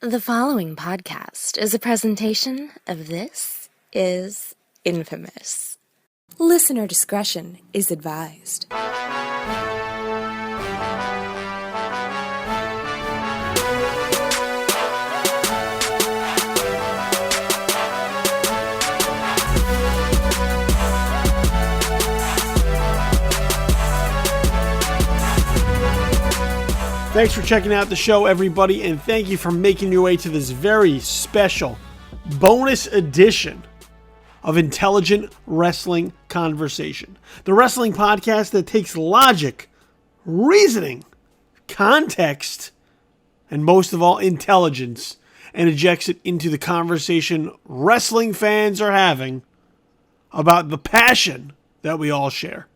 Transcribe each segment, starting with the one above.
The following podcast is a presentation of This Is Infamous. Listener discretion is advised. Thanks for checking out the show, everybody, and thank you for making your way to this very special bonus edition of Intelligent Wrestling Conversation. The wrestling podcast that takes logic, reasoning, context, and most of all, intelligence, and injects it into the conversation wrestling fans are having about the passion that we all share.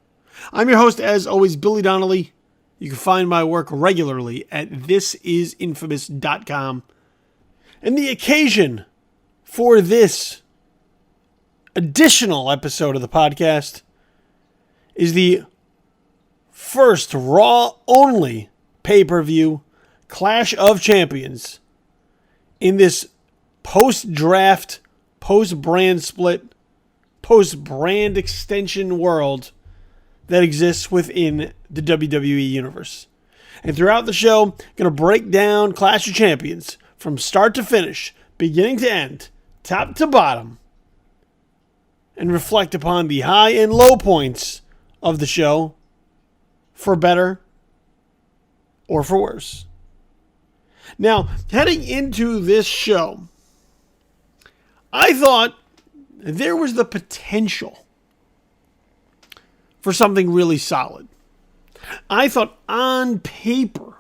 I'm your host, as always, Billy Donnelly. You can find my work regularly at thisisinfamous.com. And the occasion for this additional episode of the podcast is the first Raw-only pay-per-view Clash of Champions in this post-draft, post-brand split, post-brand extension world that exists within the WWE Universe. And throughout the show, I'm going to break down Clash of Champions from start to finish, beginning to end, top to bottom, and reflect upon the high and low points of the show, for better or for worse. Now, heading into this show, I thought there was the potential for something really solid. I thought on paper,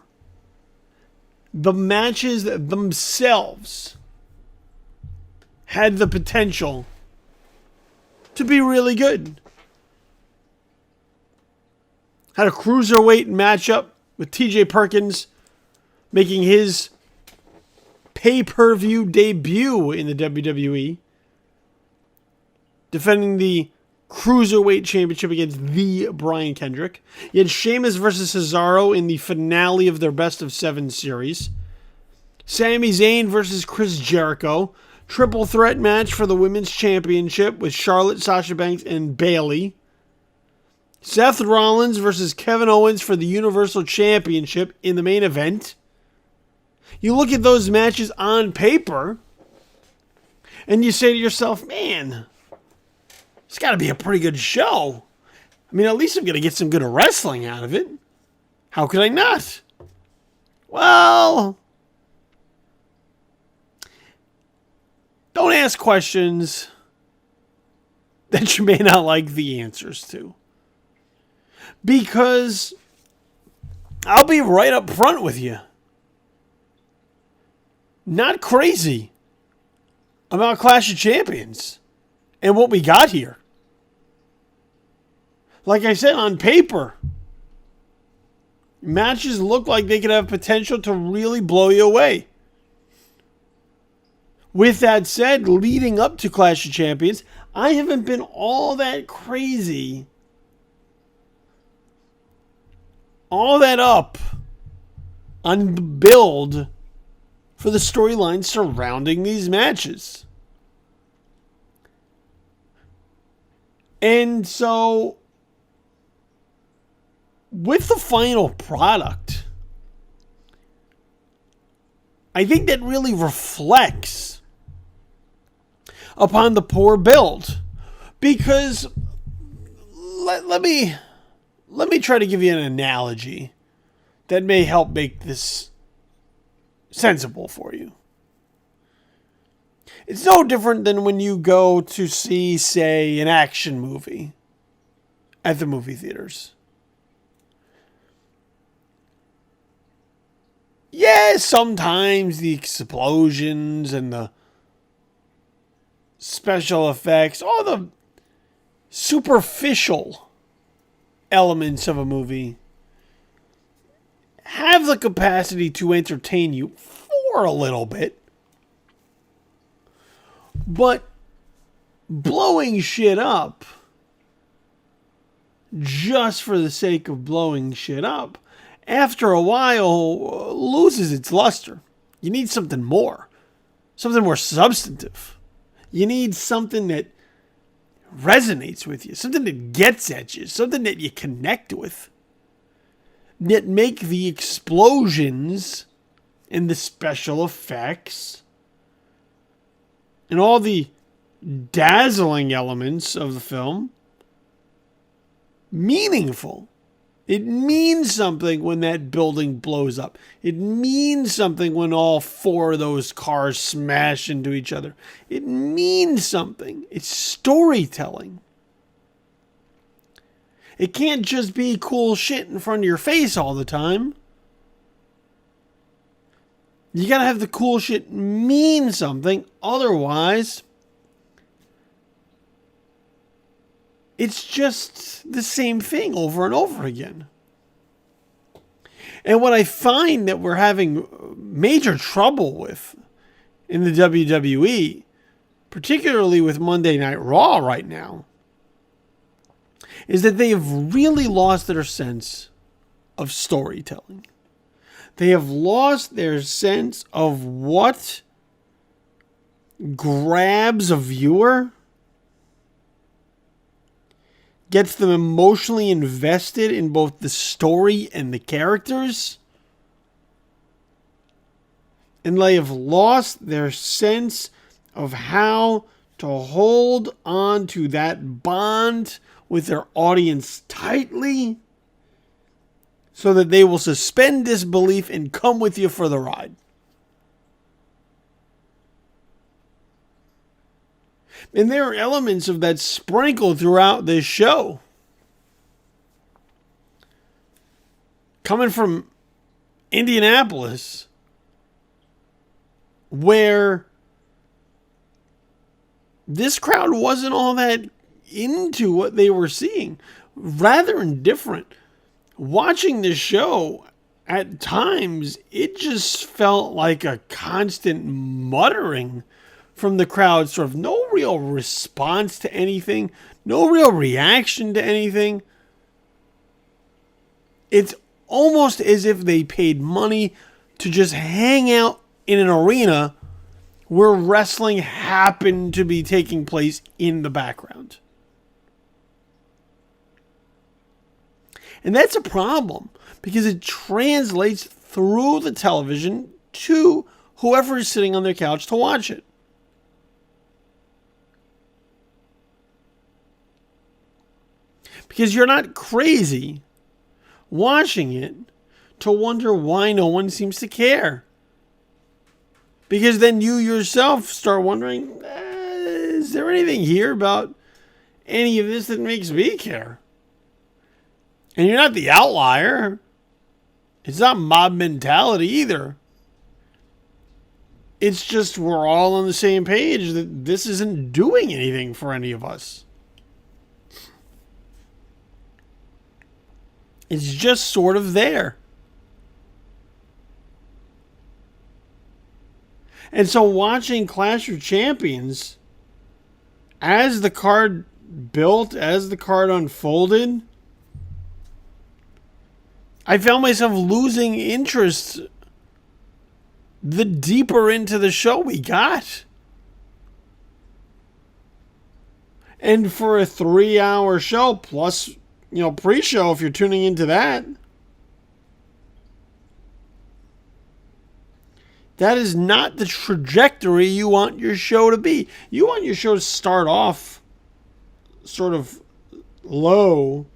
the matches themselves had the potential to be really good. Had a cruiserweight matchup with TJ Perkins making his pay-per-view debut in the WWE, defending the Cruiserweight Championship against the Brian Kendrick. You had Sheamus versus Cesaro in the finale of their Best of 7 series. Sami Zayn versus Chris Jericho. Triple threat match for the Women's Championship with Charlotte, Sasha Banks, and Bayley. Seth Rollins versus Kevin Owens for the Universal Championship in the main event. You look at those matches on paper, and you say to yourself, man, it's got to be a pretty good show. I mean, at least I'm going to get some good wrestling out of it. How could I not? Well, don't ask questions that you may not like the answers to. Because I'll be right up front with you. Not crazy about Clash of Champions and what we got here. Like I said, on paper, matches look like they could have potential to really blow you away. With that said, leading up to Clash of Champions, I haven't been all that crazy, all that up on the build for the storyline surrounding these matches. And so, with the final product, I think that really reflects upon the poor build. Because, let me try to give you an analogy that may help make this sensible for you. It's no different than when you go to see, say, an action movie at the movie theaters. Yeah, sometimes the explosions and the special effects, all the superficial elements of a movie have the capacity to entertain you for a little bit. But blowing shit up just for the sake of blowing shit up, after a while, loses its luster. You need something more substantive. You need something that resonates with you, something that gets at you, something that you connect with, that make the explosions and the special effects and all the dazzling elements of the film meaningful. It means something when that building blows up. It means something when all four of those cars smash into each other. It means something. It's storytelling. It can't just be cool shit in front of your face all the time. You gotta have the cool shit mean something. Otherwise, it's just the same thing over and over again. And what I find that we're having major trouble with in the WWE, particularly with Monday Night Raw right now, is that they have really lost their sense of storytelling. They have lost their sense of what grabs a viewer, gets them emotionally invested in both the story and the characters. And they have lost their sense of how to hold on to that bond with their audience tightly so that they will suspend disbelief and come with you for the ride. And there are elements of that sprinkled throughout this show. Coming from Indianapolis, where this crowd wasn't all that into what they were seeing. Rather indifferent. Watching this show, at times, it just felt like a constant muttering from the crowd, sort of no real response to anything, no real reaction to anything. It's almost as if they paid money to just hang out in an arena where wrestling happened to be taking place in the background. And that's a problem because it translates through the television to whoever is sitting on their couch to watch it. Because you're not crazy watching it to wonder why no one seems to care. Because then you yourself start wondering, is there anything here about any of this that makes me care? And you're not the outlier. It's not mob mentality either. It's just we're all on the same page that this isn't doing anything for any of us. It's just sort of there. And so watching Clash of Champions, as the card built, as the card unfolded, I found myself losing interest the deeper into the show we got. And for a 3-hour show, plus, pre-show if you're tuning into that, that is not the trajectory you want your show to be. You want your show to start off sort of low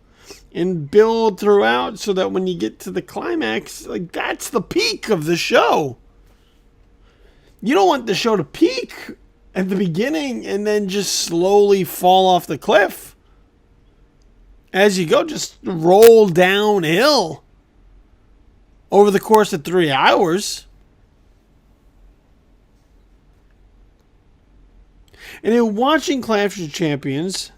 and build throughout so that when you get to the climax, like, that's the peak of the show. You don't want the show to peak at the beginning and then just slowly fall off the cliff. As you go, just roll downhill over the course of 3 hours. And in watching Clash of Champions,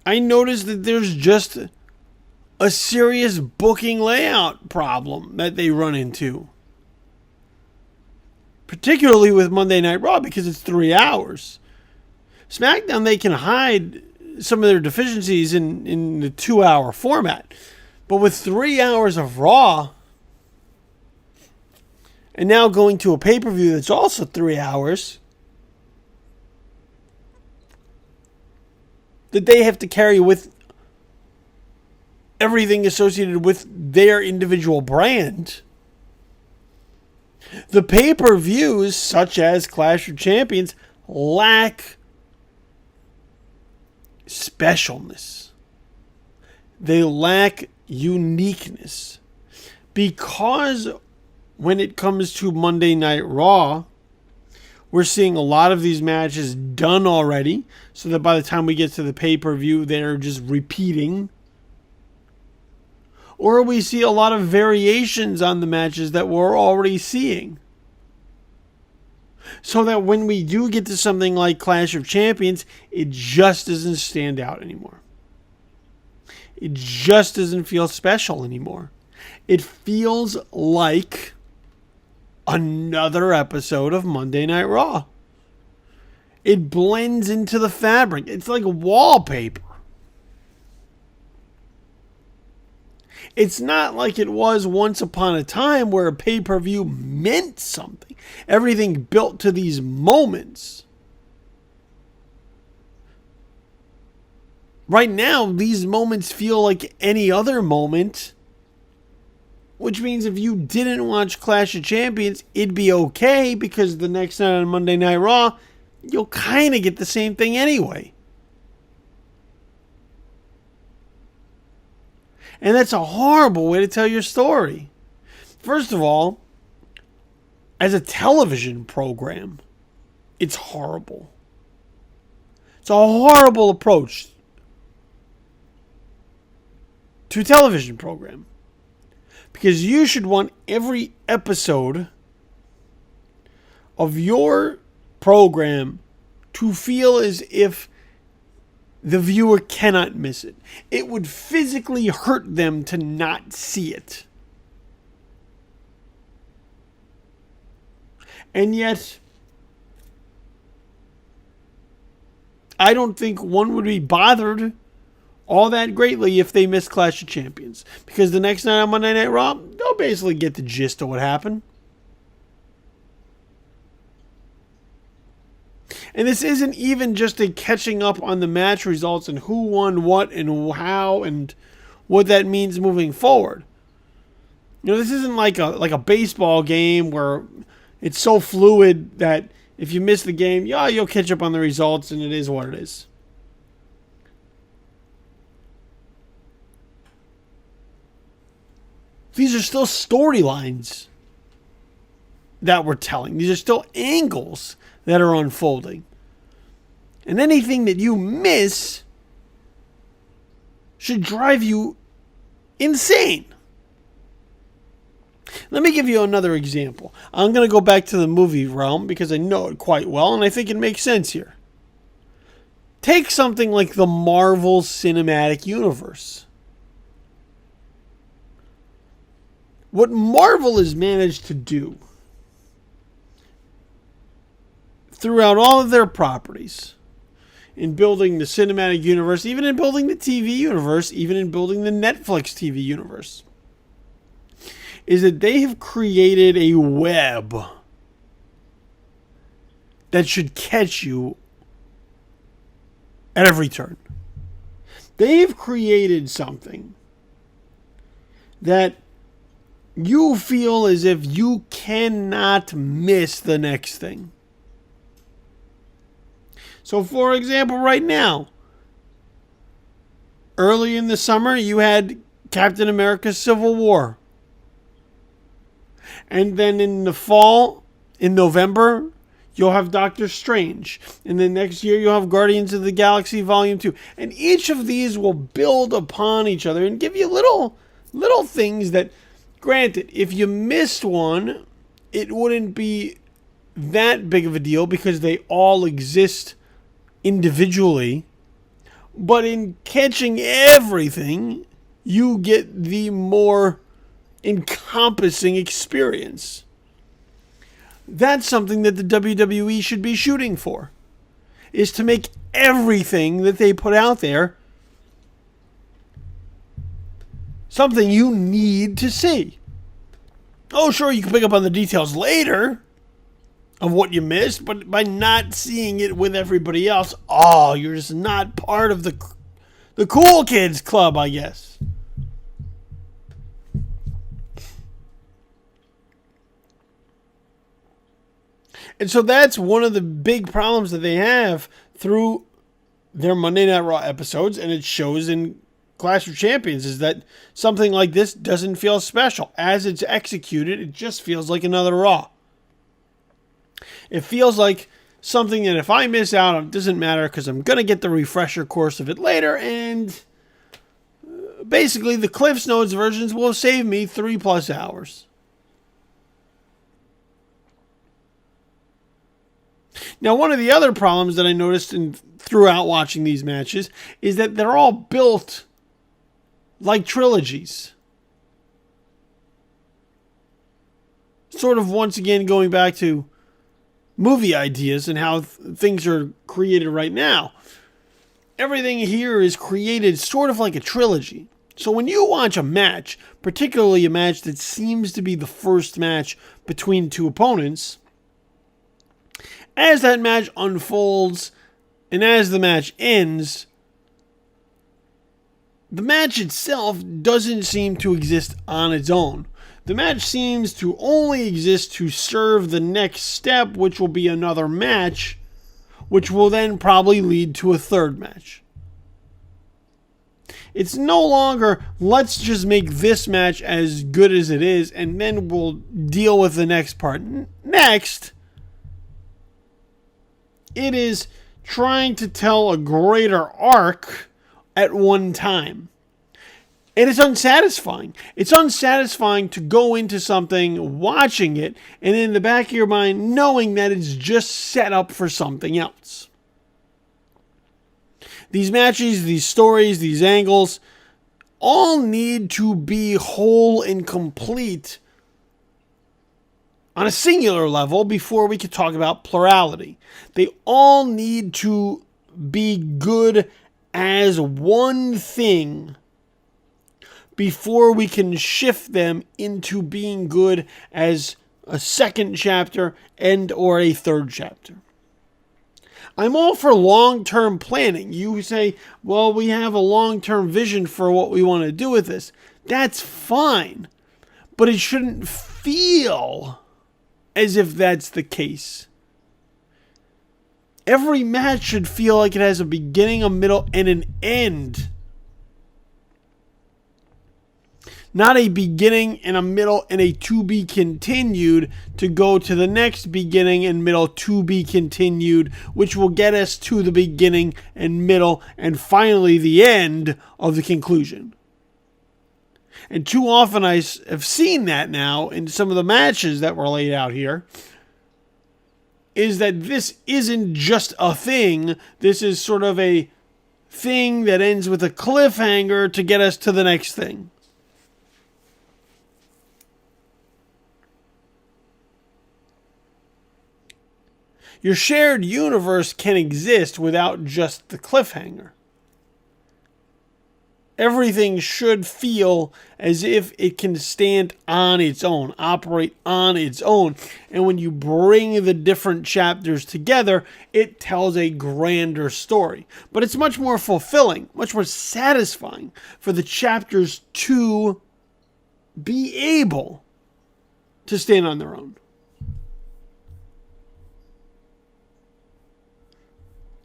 I noticed that there's just a serious booking layout problem that they run into. Particularly with Monday Night Raw, because it's 3 hours. SmackDown, they can hide some of their deficiencies in the 2-hour format. But with 3 hours of Raw, and now going to a pay-per-view that's also 3 hours, that they have to carry with everything associated with their individual brand. The pay-per-views, such as Clash of Champions, lack specialness. They lack uniqueness. Because when it comes to Monday Night Raw, we're seeing a lot of these matches done already, so that by the time we get to the pay-per-view, they're just repeating. Or we see a lot of variations on the matches that we're already seeing. So that when we do get to something like Clash of Champions, it just doesn't stand out anymore. It just doesn't feel special anymore. It feels like another episode of Monday Night Raw. It blends into the fabric. It's like wallpaper. It's not like it was once upon a time where a pay-per-view meant something. Everything built to these moments. Right now, these moments feel like any other moment. Which means if you didn't watch Clash of Champions, it'd be okay, because the next night on Monday Night Raw, you'll kind of get the same thing anyway. And that's a horrible way to tell your story. First of all, as a television program, it's horrible. It's a horrible approach to a television program. Because you should want every episode of your program to feel as if the viewer cannot miss it. It would physically hurt them to not see it. And yet, I don't think one would be bothered all that greatly if they miss Clash of Champions. Because the next night on Monday Night Raw, they'll basically get the gist of what happened. And this isn't even just a catching up on the match results and who won what and how and what that means moving forward. You know, this isn't like a baseball game where it's so fluid that if you miss the game, yeah, you'll catch up on the results and it is what it is. These are still storylines that we're telling. These are still angles that are unfolding. And anything that you miss should drive you insane. Let me give you another example. I'm going to go back to the movie realm because I know it quite well and I think it makes sense here. Take something like the Marvel Cinematic Universe. What Marvel has managed to do throughout all of their properties, in building the cinematic universe, even in building the TV universe, even in building the Netflix TV universe, is that they have created a web that should catch you at every turn. They've created something that you feel as if you cannot miss the next thing. So, for example, right now, early in the summer, you had Captain America Civil War. And then in the fall, in November, you'll have Doctor Strange. And then next year, you'll have Guardians of the Galaxy Volume 2. And each of these will build upon each other and give you little things that, granted, if you missed one, it wouldn't be that big of a deal because they all exist individually. But in catching everything, you get the more encompassing experience. That's something that the WWE should be shooting for, is to make everything that they put out there something you need to see. Oh, sure, you can pick up on the details later of what you missed, but by not seeing it with everybody else, you're just not part of the cool kids club, I guess. And so that's one of the big problems that they have through their Monday Night Raw episodes, and it shows in Clash of Champions, is that something like this doesn't feel special. As it's executed, it just feels like another Raw. It feels like something that if I miss out, it doesn't matter because I'm going to get the refresher course of it later, and basically the Cliff's Notes versions will save me 3+ hours. Now, one of the other problems that I noticed throughout watching these matches is that they're all built like trilogies. Sort of once again going back to movie ideas and how things are created right now. Everything here is created sort of like a trilogy. So when you watch a match, particularly a match that seems to be the first match between two opponents, as that match unfolds and as the match ends, the match itself doesn't seem to exist on its own. The match seems to only exist to serve the next step, which will be another match, which will then probably lead to a third match. It's no longer, let's just make this match as good as it is, and then we'll deal with the next part next. It is trying to tell a greater arc at one time. And it's unsatisfying. It's unsatisfying to go into something, watching it, and in the back of your mind, knowing that it's just set up for something else. These matches, these stories, these angles, all need to be whole and complete on a singular level before we can talk about plurality. They all need to be good as one thing before we can shift them into being good as a second chapter and or a third chapter. I'm all for long-term planning. You say, well, we have a long-term vision for what we want to do with this. That's fine. But it shouldn't feel as if that's the case. Every match should feel like it has a beginning, a middle, and an end. Not a beginning and a middle and a to be continued to go to the next beginning and middle to be continued, which will get us to the beginning and middle and finally the end of the conclusion. And too often I have seen that now in some of the matches that were laid out here, is that this isn't just a thing. This is sort of a thing that ends with a cliffhanger to get us to the next thing. Your shared universe can exist without just the cliffhanger. Everything should feel as if it can stand on its own, operate on its own. And when you bring the different chapters together, it tells a grander story. But it's much more fulfilling, much more satisfying for the chapters to be able to stand on their own.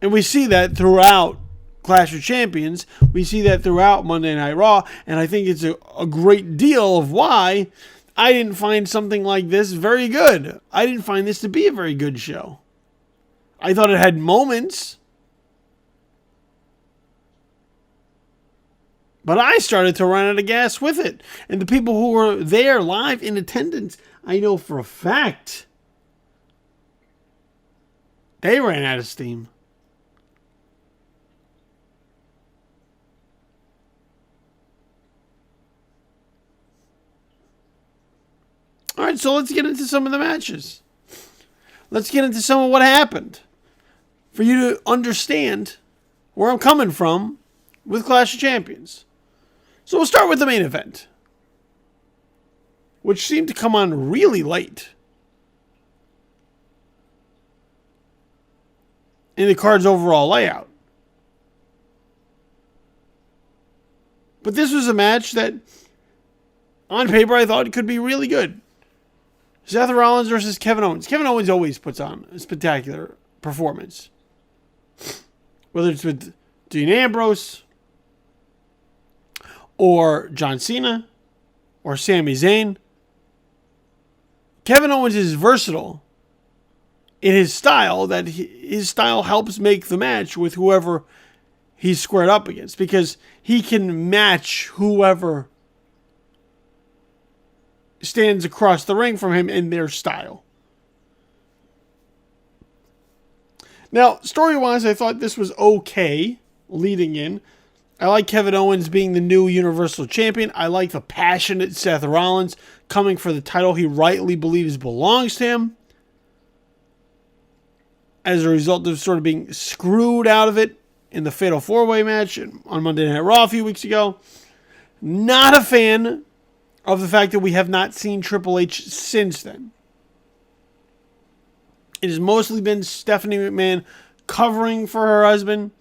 And we see that throughout Clash of Champions. We see that throughout Monday Night Raw. And I think it's a great deal of why I didn't find something like this very good. I didn't find this to be a very good show. I thought it had moments. But I started to run out of gas with it. And the people who were there live in attendance, I know for a fact, they ran out of steam. All right, so let's get into some of the matches. Let's get into some of what happened for you to understand where I'm coming from with Clash of Champions. So we'll start with the main event, which seemed to come on really late in the card's overall layout. But this was a match that, on paper, I thought could be really good. Seth Rollins versus Kevin Owens. Kevin Owens always puts on a spectacular performance. Whether it's with Dean Ambrose, or John Cena, or Sami Zayn. Kevin Owens is versatile in his style, that his style helps make the match with whoever he's squared up against, because he can match whoever stands across the ring from him in their style. Now, story-wise, I thought this was okay leading in. I like Kevin Owens being the new Universal Champion. I like the passionate Seth Rollins coming for the title he rightly believes belongs to him, as a result of sort of being screwed out of it in the Fatal 4-Way match on Monday Night Raw a few weeks ago. Not a fan of the fact that we have not seen Triple H since then. It has mostly been Stephanie McMahon covering for her husband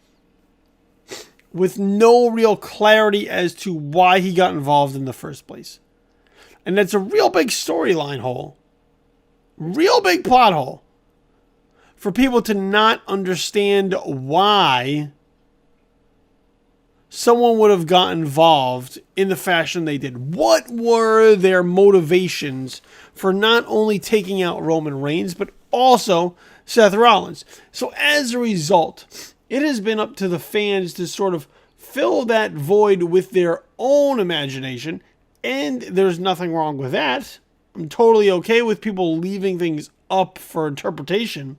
with no real clarity as to why he got involved in the first place. And that's a real big storyline hole. Real big plot hole. For people to not understand why someone would have got involved in the fashion they did. What were their motivations for not only taking out Roman Reigns, but also Seth Rollins? So as a result, it has been up to the fans to sort of fill that void with their own imagination, and there's nothing wrong with that. I'm totally okay with people leaving things up for interpretation.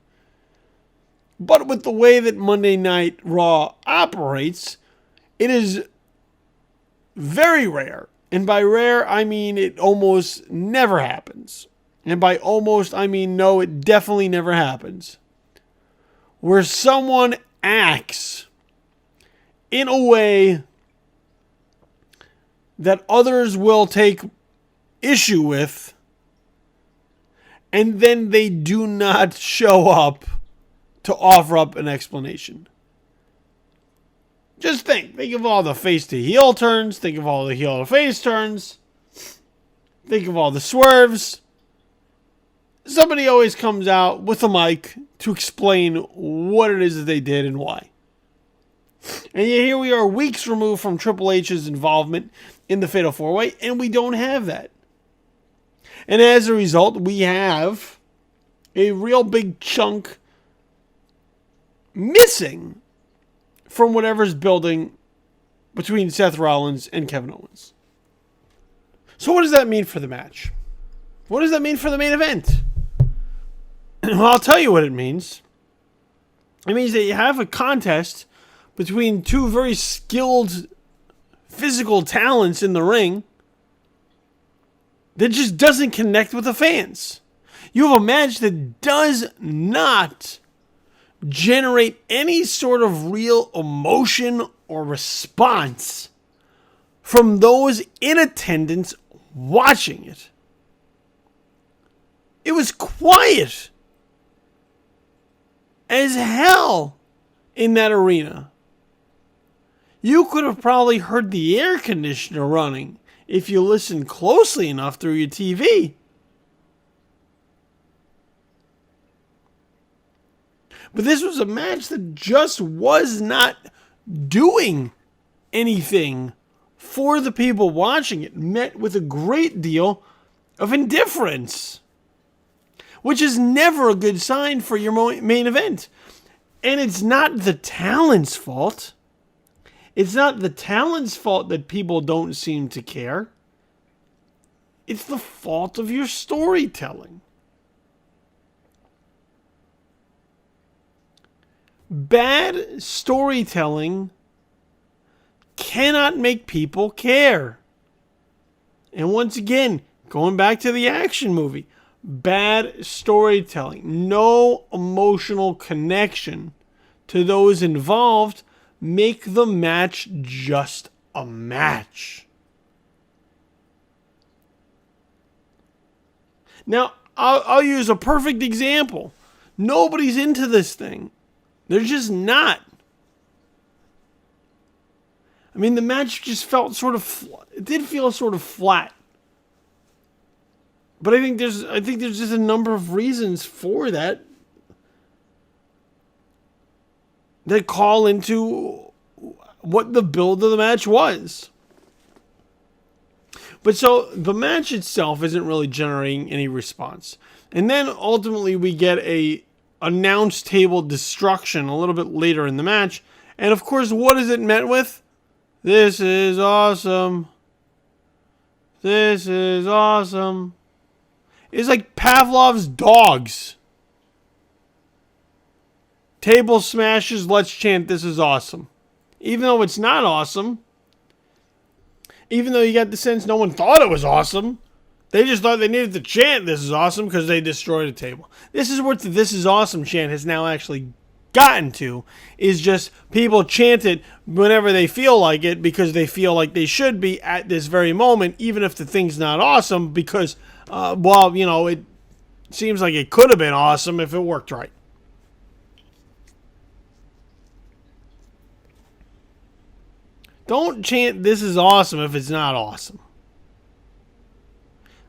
But with the way that Monday Night Raw operates, it is very rare. And by rare, I mean it almost never happens. And by almost, I mean no, it definitely never happens, where someone acts in a way that others will take issue with, and then they do not show up to offer up an explanation. Just think of all the face to heel turns, think of all the heel to face turns, think of all the swerves. Somebody always comes out with a mic to explain what it is that they did and why. And yet here we are, weeks removed from Triple H's involvement in the Fatal 4-Way, and we don't have that. And as a result, we have a real big chunk missing from whatever's building between Seth Rollins and Kevin Owens. So what does that mean for the match? What does that mean for the main event? Well, I'll tell you what it means. It means that you have a contest between two very skilled physical talents in the ring that just doesn't connect with the fans. You have a match that does not generate any sort of real emotion or response from those in attendance watching it. It was quiet as hell in that arena. You could have probably heard the air conditioner running if you listened closely enough through your TV. But this was a match that just was not doing anything for the people watching it, met with a great deal of indifference, which is never a good sign for your main event. And it's not the talent's fault. It's not the talent's fault that people don't seem to care. It's the fault of your storytelling. Bad storytelling cannot make people care. And once again, going back to the action movie, bad storytelling, no emotional connection to those involved, make the match just a match. Now, I'll use a perfect example. Nobody's into this thing. They're just not. I mean, the match just felt sort of, it did feel sort of flat. But I think there's just a number of reasons for that call into what the build of the match was. But so the match itself isn't really generating any response. And then ultimately we get a announce table destruction a little bit later in the match. And of course, what is it met with? This is awesome. This is awesome. It's like Pavlov's dogs. Table smashes, let's chant, this is awesome. Even though it's not awesome. Even though you got the sense no one thought it was awesome. They just thought they needed to chant this is awesome because they destroyed a table. This is what the this is awesome chant has now actually gotten to. Is just people chant it whenever they feel like it because they feel like they should be at this very moment, even if the thing's not awesome because, it seems like it could have been awesome if it worked right. Don't chant this is awesome if it's not awesome.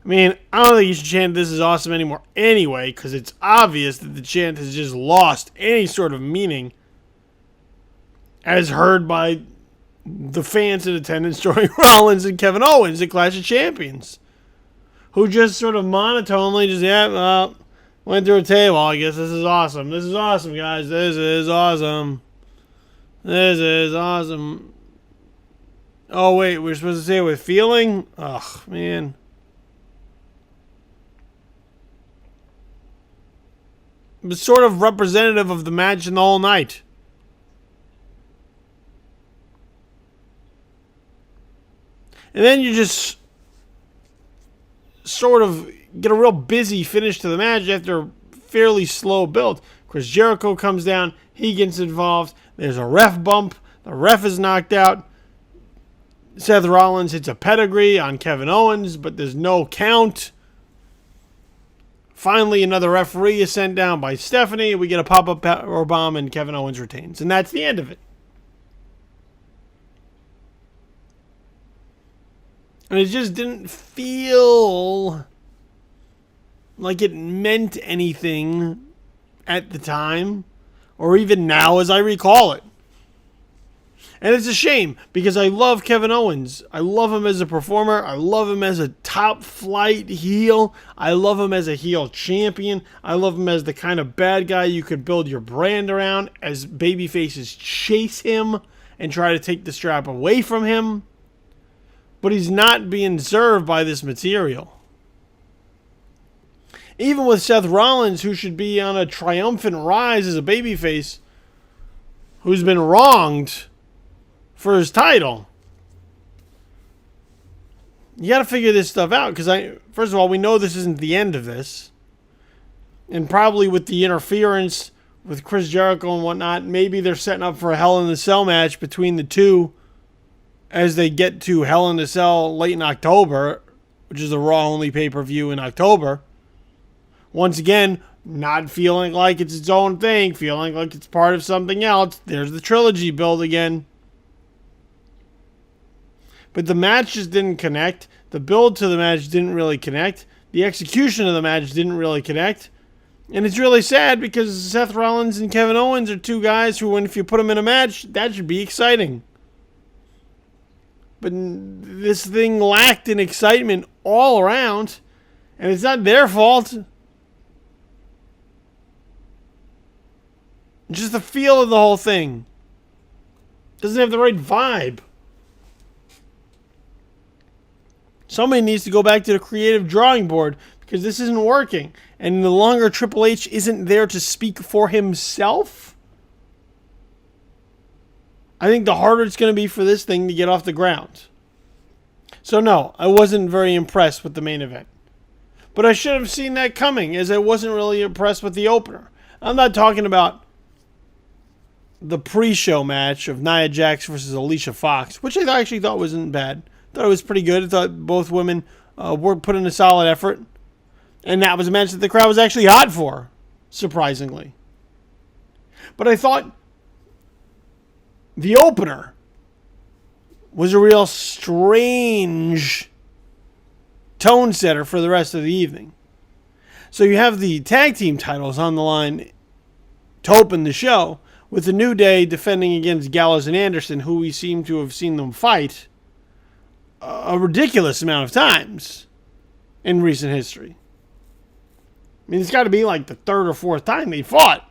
I mean, I don't think you should chant this is awesome anymore anyway, because it's obvious that the chant has just lost any sort of meaning as heard by the fans in attendance during Rollins and Kevin Owens at Clash of Champions, who just sort of monotonely just, went through a table. I guess this is awesome. This is awesome, guys. This is awesome. This is awesome. Oh, wait, we're supposed to say it with feeling? Ugh, man. It was sort of representative of the match and the whole night. And then you just sort of get a real busy finish to the match after a fairly slow build. Chris Jericho comes down. He gets involved. There's a ref bump. The ref is knocked out. Seth Rollins hits a pedigree on Kevin Owens, but there's no count. Finally, another referee is sent down by Stephanie. We get a pop-up power bomb, and Kevin Owens retains. And that's the end of it. And it just didn't feel like it meant anything at the time, or even now as I recall it. And it's a shame, because I love Kevin Owens. I love him as a performer. I love him as a top-flight heel. I love him as a heel champion. I love him as the kind of bad guy you could build your brand around as babyfaces chase him and try to take the strap away from him. But he's not being served by this material. Even with Seth Rollins, who should be on a triumphant rise as a babyface, who's been wronged for his title. You got to figure this stuff out, because first of all, we know this isn't the end of this. And probably with the interference with Chris Jericho and whatnot, maybe they're setting up for a Hell in a Cell match between the two as they get to Hell in a Cell late in October, which is a Raw only pay-per-view in October. Once again, not feeling like it's its own thing, feeling like it's part of something else. There's the trilogy build again. But the match just didn't connect. The build to the match didn't really connect. The execution of the match didn't really connect. And it's really sad because Seth Rollins and Kevin Owens are two guys who, if you put them in a match, that should be exciting. But this thing lacked in excitement all around. And it's not their fault. Just the feel of the whole thing doesn't have the right vibe. Somebody needs to go back to the creative drawing board because this isn't working. And the longer Triple H isn't there to speak for himself, I think the harder it's going to be for this thing to get off the ground. So no, I wasn't very impressed with the main event. But I should have seen that coming, as I wasn't really impressed with the opener. I'm not talking about the pre-show match of Nia Jax versus Alicia Fox, which I actually thought wasn't bad. Thought it was pretty good. I thought both women were put in a solid effort. And that was a match that the crowd was actually hot for, surprisingly. But I thought the opener was a real strange tone setter for the rest of the evening. So you have the tag team titles on the line to open the show, with the New Day defending against Gallows and Anderson, who we seem to have seen them fight a ridiculous amount of times in recent history. I mean, it's got to be like the third or fourth time they fought.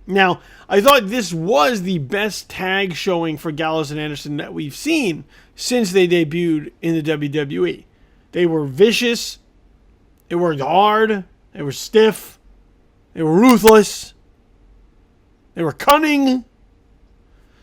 Now, I thought this was the best tag showing for Gallows and Anderson that we've seen since they debuted in the WWE. They were vicious. They worked hard. They were stiff. They were ruthless. They were cunning.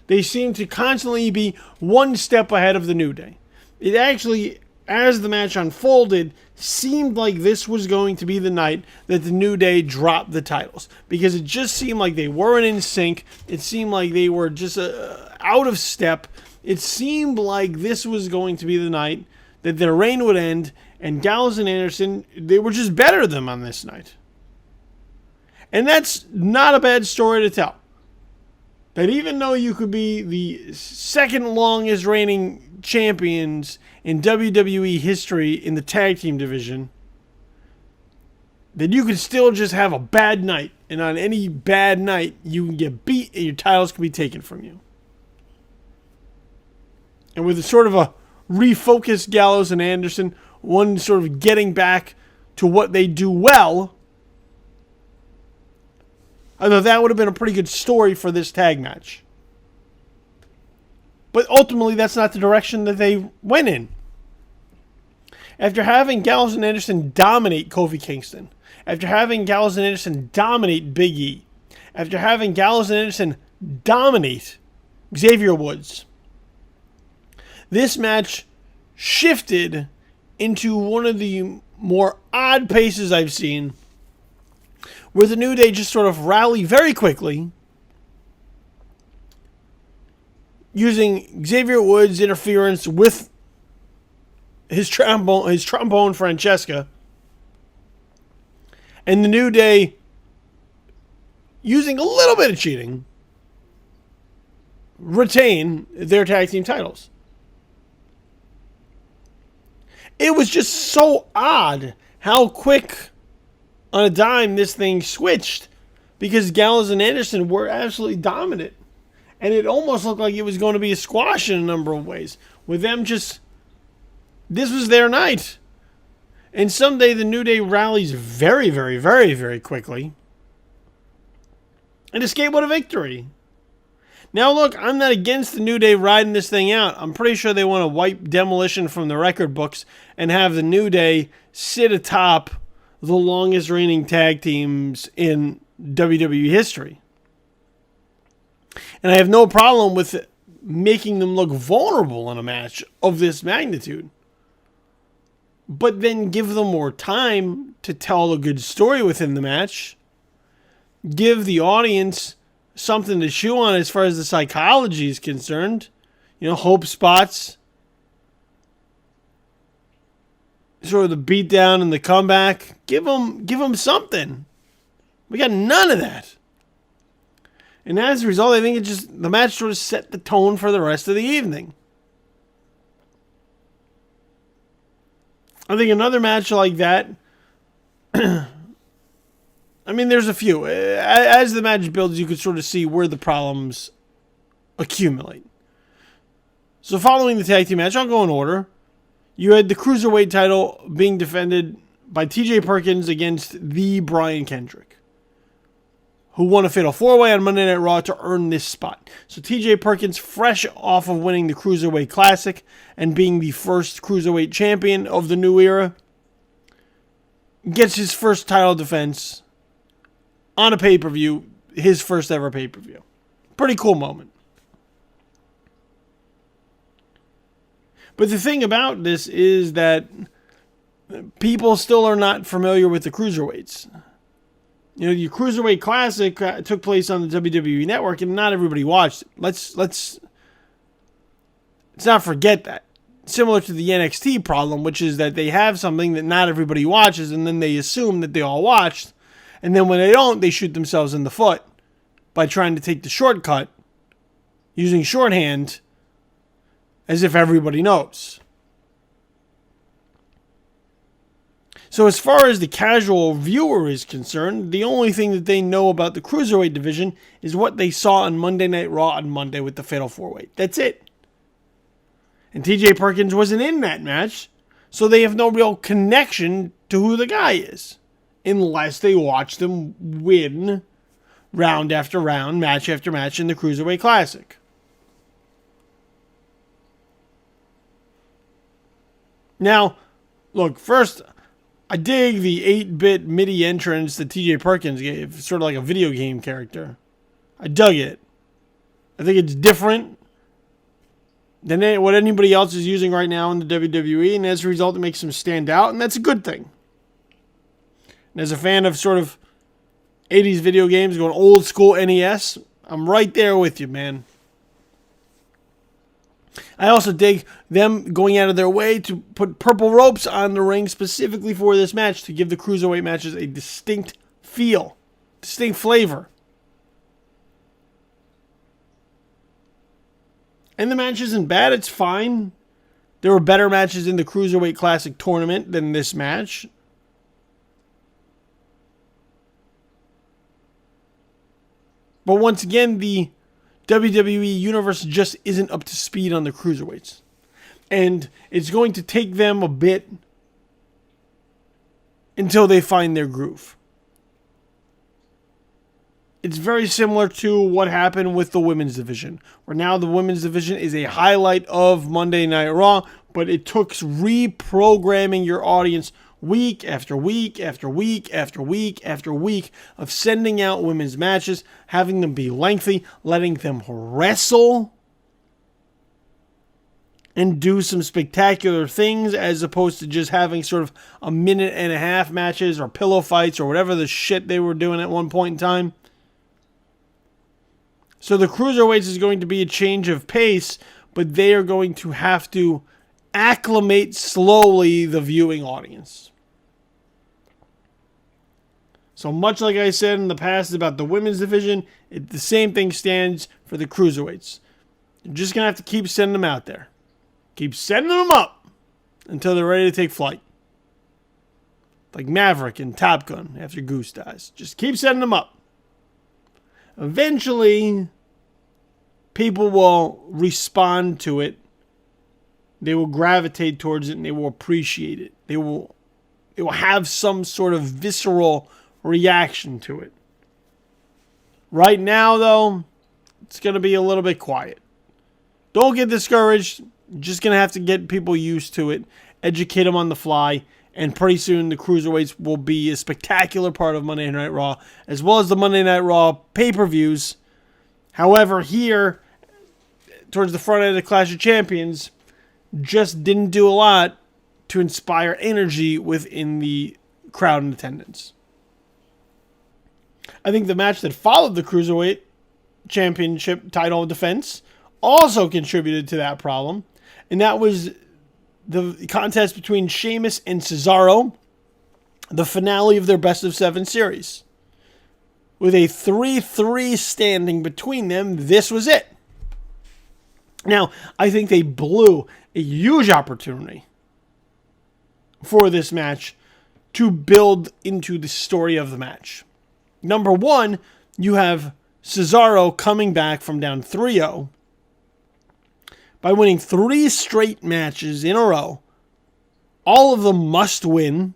They seemed to constantly be one step ahead of the New Day. It actually, as the match unfolded, seemed like this was going to be the night that the New Day dropped the titles, because it just seemed like they weren't in sync. It seemed like they were just out of step. It seemed like this was going to be the night that their reign would end, and Gallows and Anderson, they were just better than them on this night. And that's not a bad story to tell. That even though you could be the second longest reigning champions in WWE history in the tag team division, that you could still just have a bad night. And on any bad night, you can get beat and your titles can be taken from you. And with a sort of a refocused Gallows and Anderson, one sort of getting back to what they do well, I thought that would have been a pretty good story for this tag match. But ultimately, that's not the direction that they went in. After having Gallows and Anderson dominate Kofi Kingston, after having Gallows and Anderson dominate Big E, after having Gallows and Anderson dominate Xavier Woods, this match shifted into one of the more odd paces I've seen, where the New Day just sort of rally very quickly, using Xavier Woods' interference with his trombone Francesca, and the New Day using a little bit of cheating, retain their tag team titles. It was just so odd how quick on a dime this thing switched, because Gallows and Anderson were absolutely dominant. And it almost looked like it was going to be a squash in a number of ways. With them just, this was their night. And someday the New Day rallies very, very, very, very quickly and escape with a victory. Now look, I'm not against the New Day riding this thing out. I'm pretty sure they want to wipe Demolition from the record books and have the New Day sit atop the longest reigning tag teams in WWE history. And I have no problem with making them look vulnerable in a match of this magnitude. But then give them more time to tell a good story within the match. Give the audience something to chew on as far as the psychology is concerned. You know, hope spots. Sort of the beatdown and the comeback. Give them something. We got none of that. And as a result, I think the match sort of set the tone for the rest of the evening. I think another match like that, I mean, there's a few. As the match builds, you could sort of see where the problems accumulate. So following the tag team match, I'll go in order. You had the Cruiserweight title being defended by TJ Perkins against the Brian Kendrick, who won a Fatal 4-Way on Monday Night Raw to earn this spot. So TJ Perkins, fresh off of winning the Cruiserweight Classic and being the first Cruiserweight champion of the new era, gets his first title defense on a pay-per-view, his first ever pay-per-view. Pretty cool moment. But the thing about this is that people still are not familiar with the Cruiserweights. You know, the Cruiserweight Classic took place on the WWE Network, and not everybody watched it. Let's not forget that. similar to the NXT problem, which is that they have something that not everybody watches, and then they assume that they all watched, and then when they don't, they shoot themselves in the foot by trying to take the shortcut, using shorthand, as if everybody knows. So as far as the casual viewer is concerned, the only thing that they know about the Cruiserweight division is what they saw on Monday Night Raw on Monday with the Fatal 4-Way. That's it. And TJ Perkins wasn't in that match, so they have no real connection to who the guy is, unless they watch them win round after round, match after match in the Cruiserweight Classic. Now, look, first, I dig the 8-bit MIDI entrance that TJ Perkins gave, sort of like a video game character. I dug it. I think it's different than what anybody else is using right now in the WWE, and as a result, it makes them stand out, and that's a good thing. And as a fan of sort of 80s video games, going old school NES, I'm right there with you, man. I also dig them going out of their way to put purple ropes on the ring specifically for this match to give the Cruiserweight matches a distinct feel, distinct flavor. And the match isn't bad, it's fine. There were better matches in the Cruiserweight Classic tournament than this match. But once again, the WWE Universe just isn't up to speed on the Cruiserweights. And it's going to take them a bit until they find their groove. It's very similar to what happened with the women's division, where now the women's division is a highlight of Monday Night Raw, but it took reprogramming your audience week after week after week after week after week of sending out women's matches, having them be lengthy, letting them wrestle and do some spectacular things, as opposed to just having sort of a minute and a half matches or pillow fights or whatever the shit they were doing at one point in time. So the Cruiserweights is going to be a change of pace, but they are going to have to acclimate slowly the viewing audience. So much like I said in the past about the women's division, the same thing stands for the Cruiserweights. You're just going to have to keep sending them out there. Keep sending them up until they're ready to take flight. Like Maverick in Top Gun after Goose dies. Just keep sending them up. Eventually, people will respond to it. They will gravitate towards it and they will appreciate it. They will have some sort of visceral reaction to it. Right now, though, it's going to be a little bit quiet. Don't get discouraged. You're just going to have to get people used to it, educate them on the fly, and pretty soon the Cruiserweights will be a spectacular part of Monday Night Raw, as well as the Monday Night Raw pay-per-views. However, here, towards the front end of the Clash of Champions, just didn't do a lot to inspire energy within the crowd in attendance. I think the match that followed the Cruiserweight Championship title defense also contributed to that problem, and that was the contest between Sheamus and Cesaro, the finale of their Best of 7 series. With a 3-3 standing between them, this was it. Now, I think they blew a huge opportunity for this match to build into the story of the match. Number one, you have Cesaro coming back from down 3-0 by winning 3 straight matches in a row. All of them must win,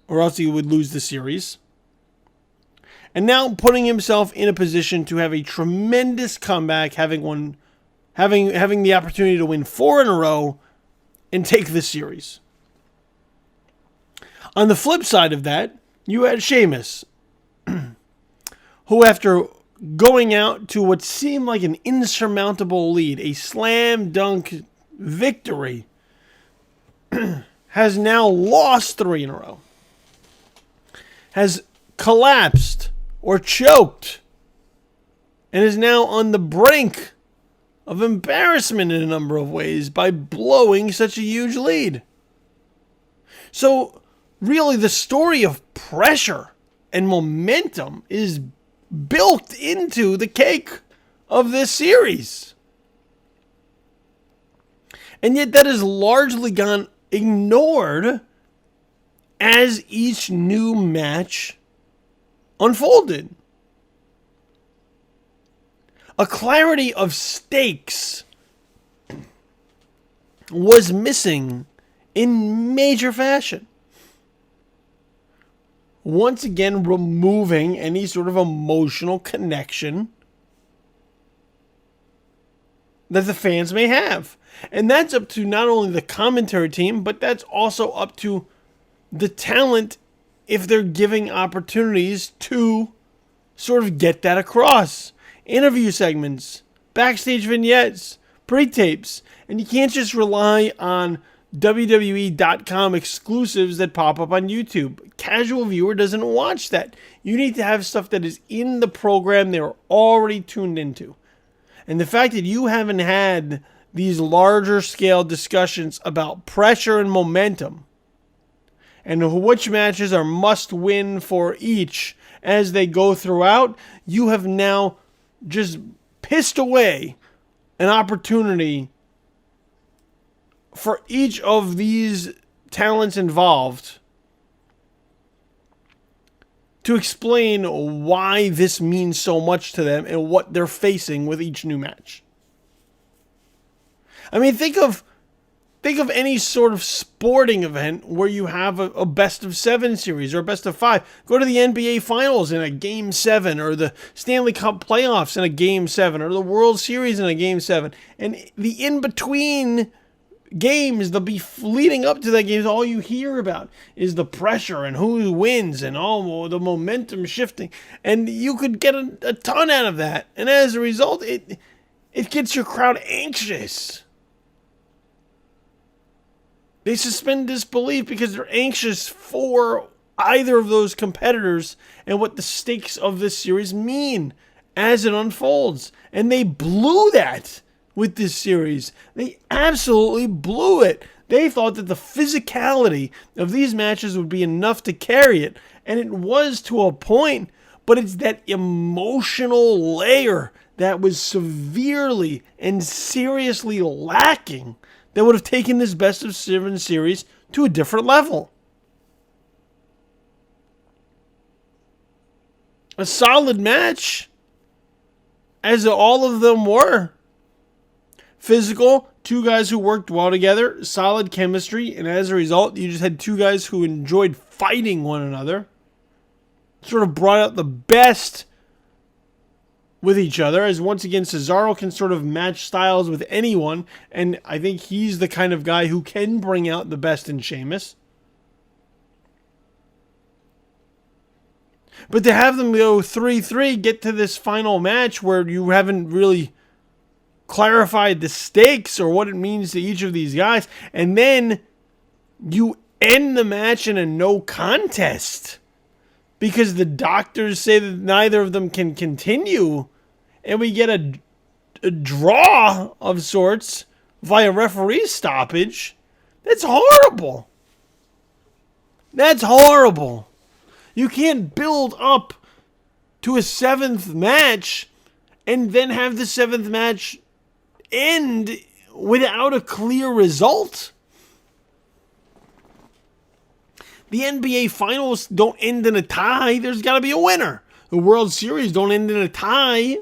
or else he would lose the series. And now putting himself in a position to have a tremendous comeback, having the opportunity to win 4 in a row and take the series. On the flip side of that, you had Sheamus, who after going out to what seemed like an insurmountable lead, a slam dunk victory, has now lost 3 in a row. Has collapsed or choked and is now on the brink of embarrassment in a number of ways by blowing such a huge lead. So, really, the story of pressure and momentum is built into the cake of this series. And yet that has largely gone ignored as each new match unfolded. A clarity of stakes was missing in major fashion. Once again, removing any sort of emotional connection that the fans may have. And that's up to not only the commentary team, but that's also up to the talent if they're giving opportunities to sort of get that across. Interview segments, backstage vignettes, pre-tapes. And you can't just rely on WWE.com exclusives that pop up on YouTube. Casual viewer doesn't watch that. You need to have stuff that is in the program they're already tuned into. And the fact that you haven't had these larger scale discussions about pressure and momentum and which matches are must win for each as they go throughout, you have now just pissed away an opportunity for each of these talents involved to explain why this means so much to them and what they're facing with each new match. I mean, think of any sort of sporting event where you have a best of 7 series or a best of 5. Go to the NBA Finals in a Game 7, or the Stanley Cup playoffs in a Game 7, or the World Series in a Game 7. And the in-between games, leading up to that game, all you hear about is the pressure and who wins and all the momentum shifting. And you could get a ton out of that. And as a result, it gets your crowd anxious. They suspend disbelief because they're anxious for either of those competitors and what the stakes of this series mean as it unfolds. And they blew that with this series. They absolutely blew it. They thought that the physicality of these matches would be enough to carry it. And it was to a point, but it's that emotional layer that was severely and seriously lacking that would have taken this best of 7 series to a different level. A solid match, as all of them were. Physical, 2 guys who worked well together, solid chemistry, and as a result, you just had 2 guys who enjoyed fighting one another. Sort of brought out the best with each other, as once again Cesaro can sort of match styles with anyone, and I think he's the kind of guy who can bring out the best in Sheamus. But to have them go 3-3, get to this final match where you haven't really clarified the stakes or what it means to each of these guys, and then you end the match in a no contest because the doctors say that neither of them can continue, and we get a draw of sorts via referee stoppage. That's horrible. That's horrible. You can't build up to a 7th match and then have the 7th match end without a clear result. The NBA Finals don't end in a tie. There's got to be a winner. The World Series don't end in a tie.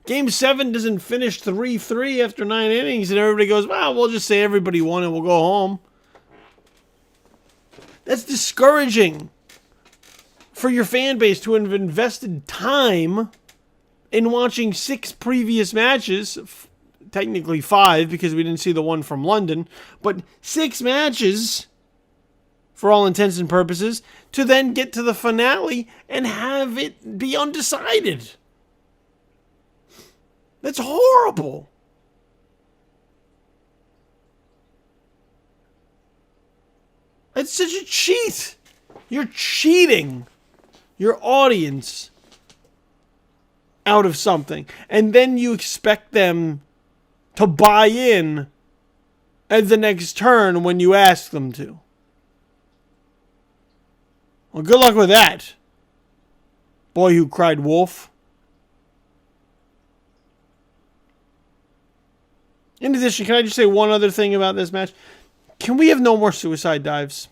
Game 7 doesn't finish 3-3 after 9 innings and everybody goes, well, we'll just say everybody won and we'll go home. That's discouraging for your fan base to have invested time in watching 6 previous matches, technically 5 because we didn't see the one from London, but 6 matches for all intents and purposes, to then get to the finale and have it be undecided. That's horrible. It's such a cheat. You're cheating your audience out of something. And then you expect them to buy in at the next turn when you ask them to. Well, good luck with that, boy who cried wolf. In addition, can I just say one other thing about this match? Can we have no more suicide dives?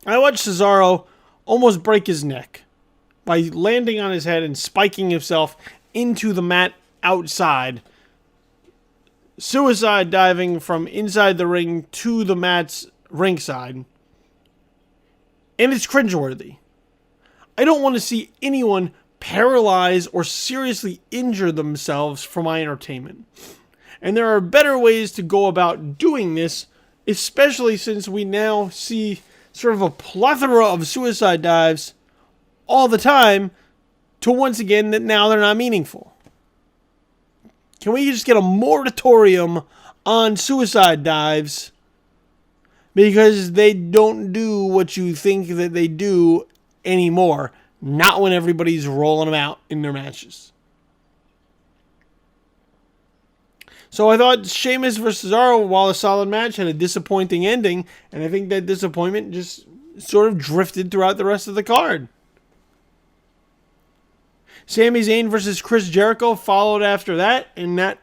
I watched Cesaro almost break his neck by landing on his head and spiking himself into the mat outside. Suicide diving from inside the ring to the mat's ringside. And it's cringeworthy. I don't want to see anyone paralyze or seriously injure themselves for my entertainment. And there are better ways to go about doing this, especially since we now see sort of a plethora of suicide dives all the time, to once again that now they're not meaningful. Can we just get a moratorium on suicide dives because they don't do what you think that they do anymore? Not when everybody's rolling them out in their matches. So I thought Sheamus versus Cesaro, while a solid match, had a disappointing ending, and I think that disappointment just sort of drifted throughout the rest of the card. Sami Zayn versus Chris Jericho followed after that, and that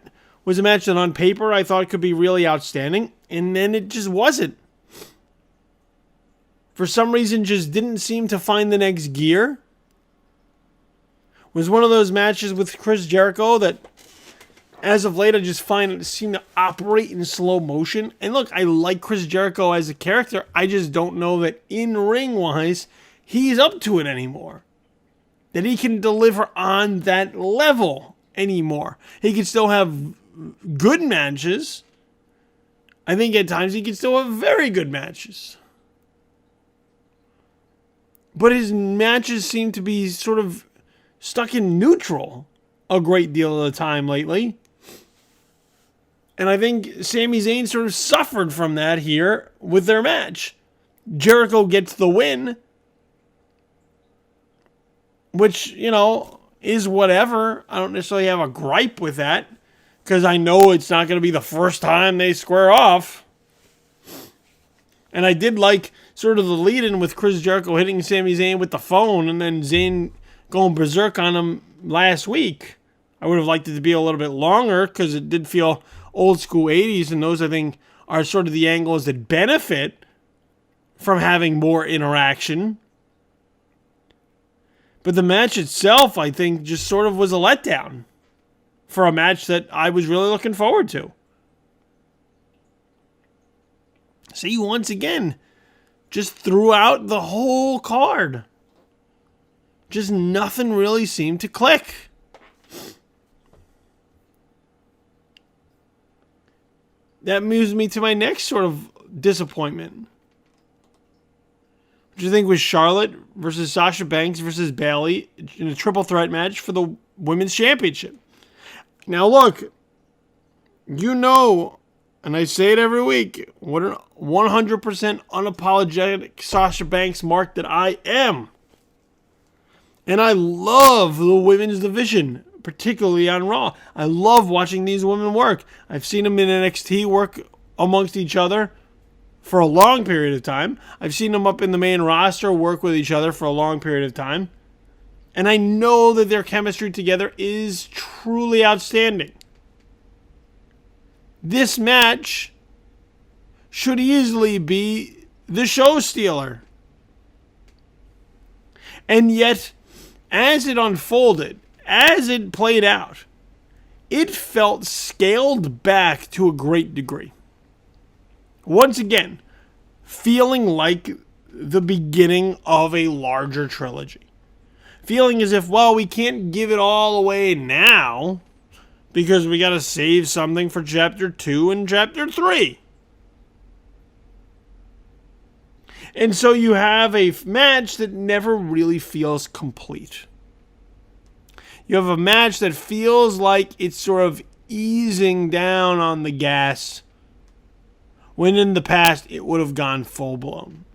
was a match that on paper I thought could be really outstanding, and then it just wasn't. For some reason, just didn't seem to find the next gear. It was one of those matches with Chris Jericho that, as of late, I just find it seem to operate in slow motion. And look, I like Chris Jericho as a character. I just don't know that in-ring wise, he's up to it anymore. That he can deliver on that level anymore. He can still have good matches. I think at times he can still have very good matches. But his matches seem to be sort of stuck in neutral a great deal of the time lately. And I think Sami Zayn sort of suffered from that here with their match. Jericho gets the win, which, you know, is whatever. I don't necessarily have a gripe with that, because I know it's not going to be the first time they square off. And I did like sort of the lead-in with Chris Jericho hitting Sami Zayn with the phone and then Zayn going berserk on him last week. I would have liked it to be a little bit longer because it did feel old school 80s, and those, I think, are sort of the angles that benefit from having more interaction. But the match itself, I think, just sort of was a letdown for a match that I was really looking forward to. See, once again, just throughout the whole card, just nothing really seemed to click. That moves me to my next sort of disappointment, which I think was Charlotte versus Sasha Banks versus Bayley in a triple threat match for the Women's Championship. Now look, you know, and I say it every week, what a 100% unapologetic Sasha Banks mark that I am. And I love the women's division, particularly on Raw. I love watching these women work. I've seen them in NXT work amongst each other for a long period of time. I've seen them up in the main roster work with each other for a long period of time. And I know that their chemistry together is truly outstanding. This match should easily be the show stealer. And yet, as it unfolded, as it played out, it felt scaled back to a great degree. Once again, feeling like the beginning of a larger trilogy. Feeling as if, well, we can't give it all away now because we got to save something for Chapter 2 and Chapter 3. And so you have a match that never really feels complete. You have a match that feels like it's sort of easing down on the gas when in the past it would have gone full blown.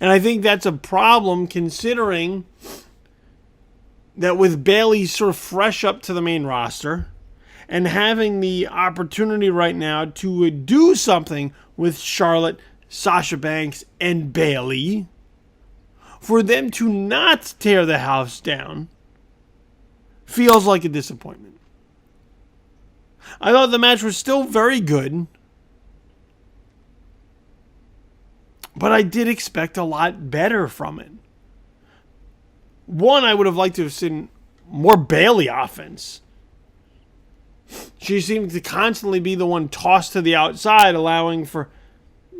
And I think that's a problem considering that with Bayley sort of fresh up to the main roster and having the opportunity right now to do something with Charlotte, Sasha Banks, and Bayley, for them to not tear the house down feels like a disappointment. I thought the match was still very good, but I did expect a lot better from it. One, I would have liked to have seen more Bayley offense. She seemed to constantly be the one tossed to the outside, allowing for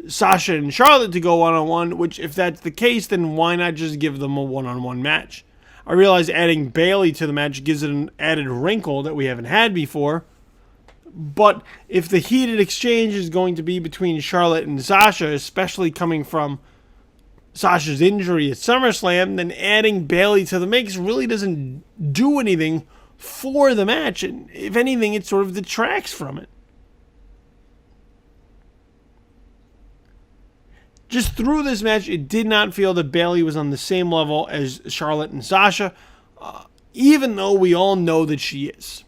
Sasha and Charlotte to go one-on-one, which if that's the case, then why not just give them a one-on-one match? I realize adding Bayley to the match gives it an added wrinkle that we haven't had before, but if the heated exchange is going to be between Charlotte and Sasha, especially coming from Sasha's injury at SummerSlam, then adding Bayley to the mix really doesn't do anything for the match, and if anything, it sort of detracts from it. Just through this match, it did not feel that Bayley was on the same level as Charlotte and Sasha, even though we all know that she is.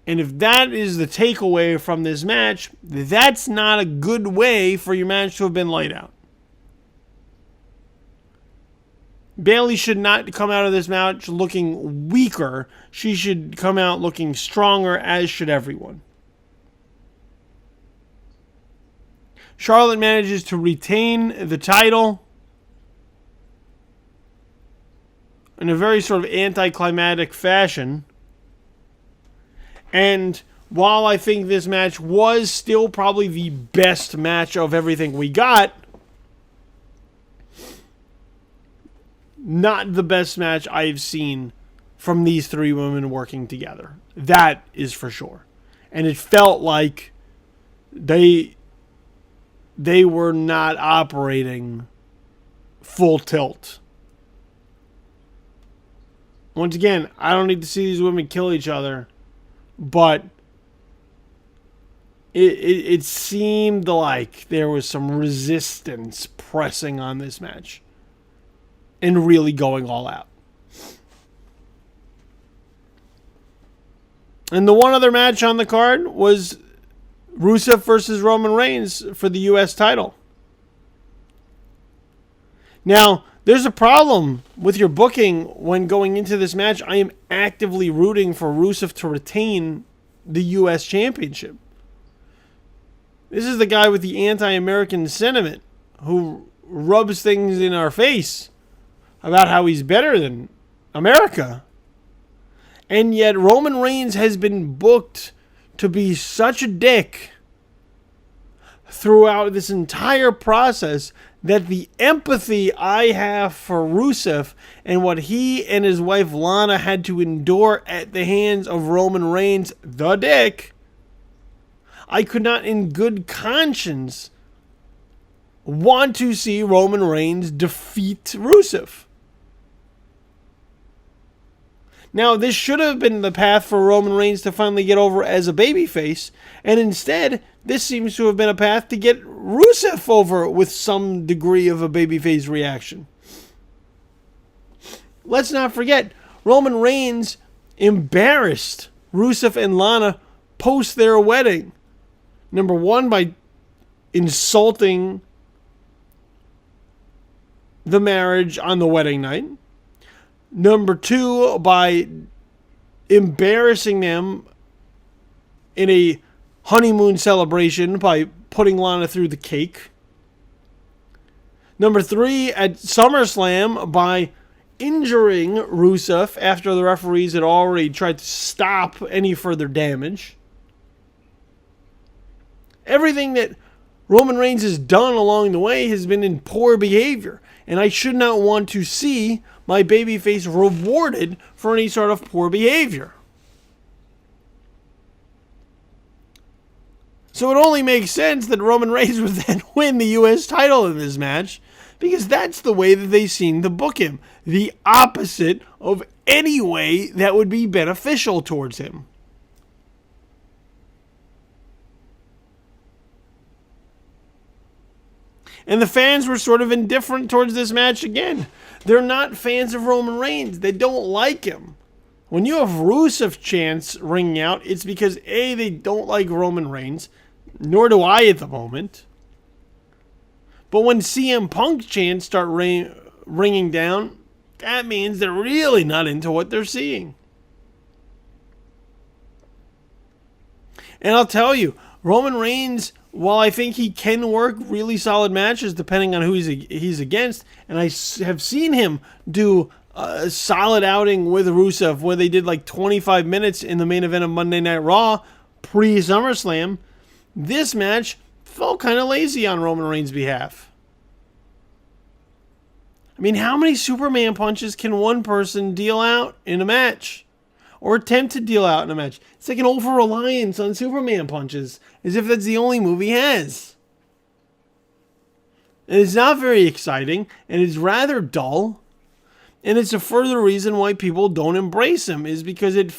And if that is the takeaway from this match, that's not a good way for your match to have been laid out. Bayley should not come out of this match looking weaker. She should come out looking stronger, as should everyone. Charlotte manages to retain the title in a very sort of anticlimactic fashion. And while I think this match was still probably the best match of everything we got, not the best match I've seen from these three women working together. That is for sure. And it felt like they were not operating full tilt. Once again, I don't need to see these women kill each other, but it seemed like there was some resistance pressing on this match and really going all out. And the one other match on the card was Rusev versus Roman Reigns for the U.S. title. Now, there's a problem with your booking when going into this match. I am actively rooting for Rusev to retain the U.S. Championship. This is the guy with the anti-American sentiment who rubs things in our face about how he's better than America. And yet Roman Reigns has been booked to be such a dick throughout this entire process that the empathy I have for Rusev and what he and his wife Lana had to endure at the hands of Roman Reigns, the dick, I could not in good conscience want to see Roman Reigns defeat Rusev. Now, this should have been the path for Roman Reigns to finally get over as a babyface, and instead, this seems to have been a path to get Rusev over with some degree of a babyface reaction. Let's not forget, Roman Reigns embarrassed Rusev and Lana post their wedding. Number one, by insulting the marriage on the wedding night. Number two, by embarrassing them in a honeymoon celebration by putting Lana through the cake. Number three, at SummerSlam, by injuring Rusev after the referees had already tried to stop any further damage. Everything that Roman Reigns has done along the way has been in poor behavior, and I should not want to see my babyface rewarded for any sort of poor behavior. So it only makes sense that Roman Reigns would then win the U.S. title in this match, because that's the way that they seem to book him. The opposite of any way that would be beneficial towards him. And the fans were sort of indifferent towards this match again. They're not fans of Roman Reigns. They don't like him. When you have Rusev chants ringing out, it's because A, they don't like Roman Reigns, nor do I at the moment. But when CM Punk chants start ringing down, that means they're really not into what they're seeing. And I'll tell you, Roman Reigns, while I think he can work really solid matches depending on who he's against, and I have seen him do a solid outing with Rusev where they did like 25 minutes in the main event of Monday Night Raw pre-SummerSlam, this match felt kind of lazy on Roman Reigns' behalf. I mean, how many Superman punches can one person deal out in a match? Or attempt to deal out in a match? It's like an over-reliance on Superman punches, as if that's the only move he has. And it's not very exciting, and it's rather dull. And it's a further reason why people don't embrace him, is because it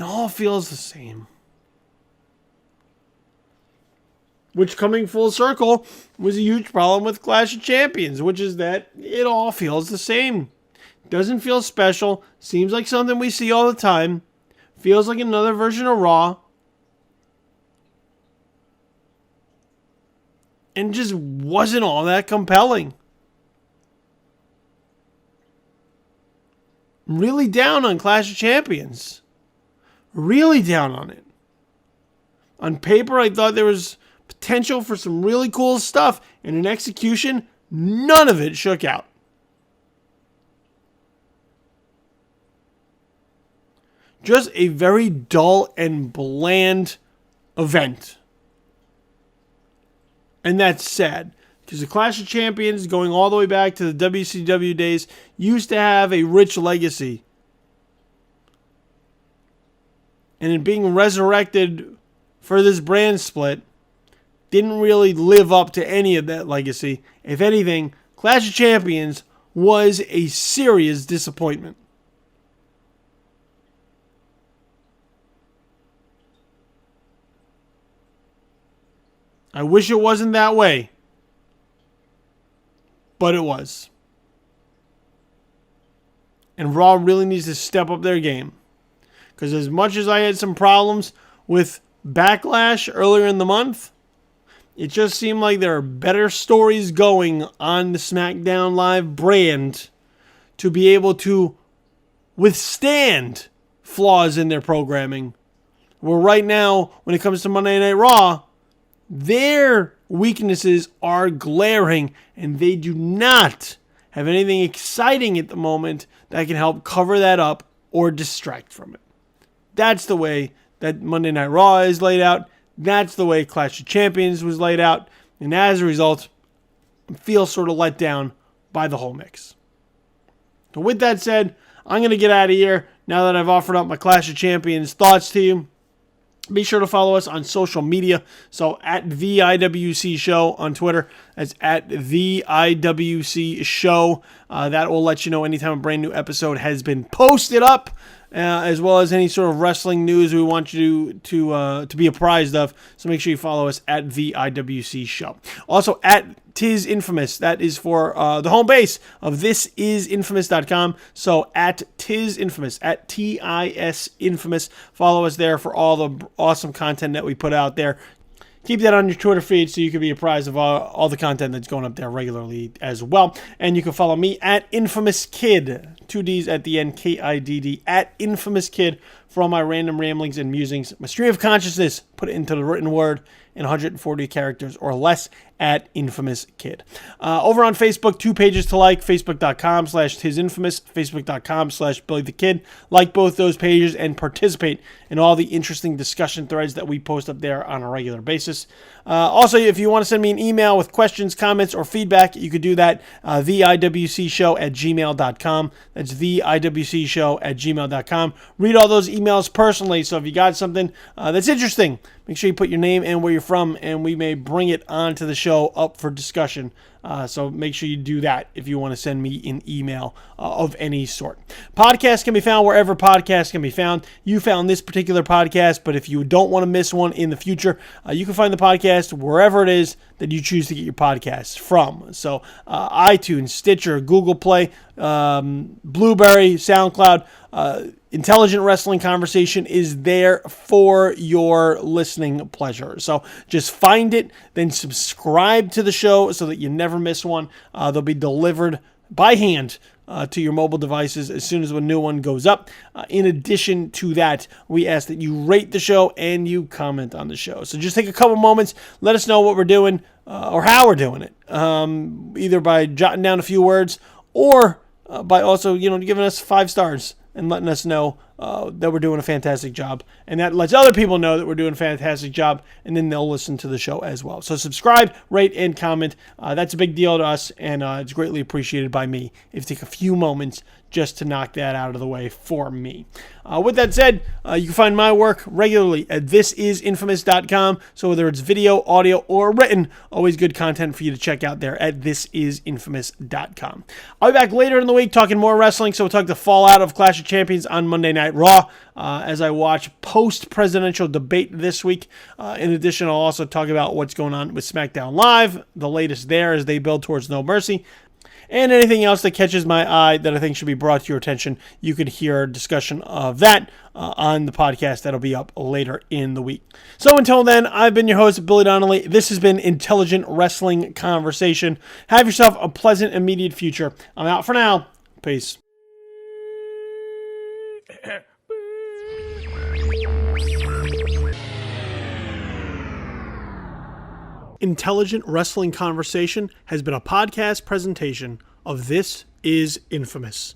all feels the same. Which, coming full circle, was a huge problem with Clash of Champions, which is that it all feels the same. Doesn't feel special, seems like something we see all the time, feels like another version of Raw, and just wasn't all that compelling. Really down on Clash of Champions. Really down on it. On paper, I thought there was potential for some really cool stuff, and in execution, none of it shook out. Just a very dull and bland event. And that's sad. Because the Clash of Champions, going all the way back to the WCW days, used to have a rich legacy. And in being resurrected for this brand split, didn't really live up to any of that legacy. If anything, Clash of Champions was a serious disappointment. I wish it wasn't that way. But it was. And Raw really needs to step up their game. Because as much as I had some problems with Backlash earlier in the month, it just seemed like there are better stories going on the SmackDown Live brand to be able to withstand flaws in their programming. Where right now, when it comes to Monday Night Raw, their weaknesses are glaring, and they do not have anything exciting at the moment that can help cover that up or distract from it. That's the way that Monday Night Raw is laid out. That's the way Clash of Champions was laid out. And as a result, I feel sort of let down by the whole mix. So with that said, I'm going to get out of here now that I've offered up my Clash of Champions thoughts to you. Be sure to follow us on social media. So at the IWC Show on Twitter. That's at the IWC Show. That will let you know anytime a brand new episode has been posted up, as well as any sort of wrestling news we want you to be apprised of. So make sure you follow us at the IWC Show. Also at Tis Infamous. That is for the home base of thisisinfamous.com. So at Tis Infamous, at TIS Infamous. Follow us there for all the awesome content that we put out there. Keep that on your Twitter feed so you can be apprised of all the content that's going up there regularly as well. And you can follow me at Infamous Kid, 2 Ds at the end, KIDD, at Infamous Kid for all my random ramblings and musings. My stream of consciousness, put it into the written word in 140 characters or less at Infamous Kid. Over on Facebook, 2 pages to like, facebook.com/tisinfamous, facebook.com/BillyTheKid. Like both those pages and participate in all the interesting discussion threads that we post up there on a regular basis. Also, if you want to send me an email with questions, comments, or feedback, you could do that, theiwcshow@gmail.com. That's theiwcshow@gmail.com. Read all those emails personally, so if you got something that's interesting, make sure you put your name and where you're from, and we may bring it onto the show up for discussion. So make sure you do that if you want to send me an email of any sort. Podcasts can be found wherever podcasts can be found. You found this particular podcast, but if you don't want to miss one in the future, you can find the podcast wherever it is that you choose to get your podcasts from. So iTunes, Stitcher, Google Play, Blueberry, SoundCloud. Intelligent Wrestling Conversation is there for your listening pleasure. So just find it, then subscribe to the show so that you never miss one. They'll be delivered by hand to your mobile devices as soon as a new one goes up. In addition to that, we ask that you rate the show and you comment on the show. So just take a couple moments, let us know what we're doing or how we're doing it, either by jotting down a few words or by also, giving us 5 stars and letting us know that we're doing a fantastic job. And that lets other people know that we're doing a fantastic job, and then they'll listen to the show as well. So subscribe, rate, and comment. That's a big deal to us, and it's greatly appreciated by me if you take a few moments just to knock that out of the way for me. With that said, you can find my work regularly at thisisinfamous.com. So whether it's video, audio, or written, always good content for you to check out there at thisisinfamous.com. I'll be back later in the week talking more wrestling. So we'll talk the fallout of Clash of Champions on Monday Night Raw as I watch post-presidential debate this week. In addition, I'll also talk about what's going on with SmackDown Live, the latest there as they build towards No Mercy. And anything else that catches my eye that I think should be brought to your attention, you could hear a discussion of that on the podcast that'll be up later in the week. So until then, I've been your host, Billy Donnelly. This has been Intelligent Wrestling Conversation. Have yourself a pleasant, immediate future. I'm out for now. Peace. Intelligent Wrestling Conversation has been a podcast presentation of This Is Infamous.